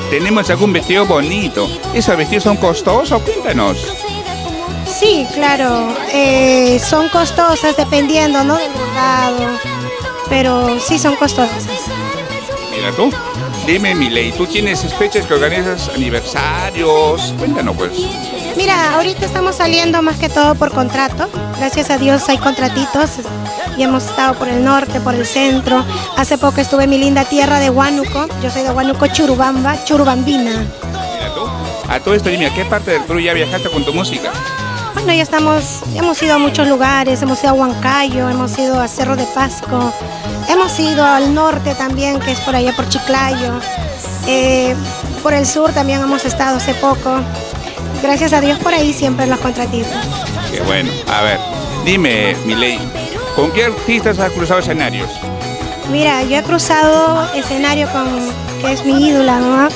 tenemos algún vestido bonito. ¿Esos vestidos son costosos? Cuéntanos. Sí, claro, son costosas dependiendo, ¿no?, del bordado, pero sí son costosas. Mira tú, dime, Milei, ¿tú tienes fechas que organizas aniversarios? Cuéntanos, pues. Mira, ahorita estamos saliendo más que todo por contrato. Gracias a Dios hay contratitos y hemos estado por el norte, por el centro. Hace poco estuve en mi linda tierra de Huánuco. Yo soy de Huánuco, Churubambina. Mira tú. A todo esto, dime, ¿a qué parte del Perú ya viajaste con tu música? Bueno, hemos ido a muchos lugares, hemos ido a Huancayo, hemos ido a Cerro de Pasco, hemos ido al norte también, que es por allá por Chiclayo. Por el sur también hemos estado hace poco. Gracias a Dios por ahí siempre en los contratitos. Qué bueno. A ver, dime, Milei, ¿con qué artistas has cruzado escenarios? Mira, yo he cruzado escenario con, que es mi ídola, ¿no?,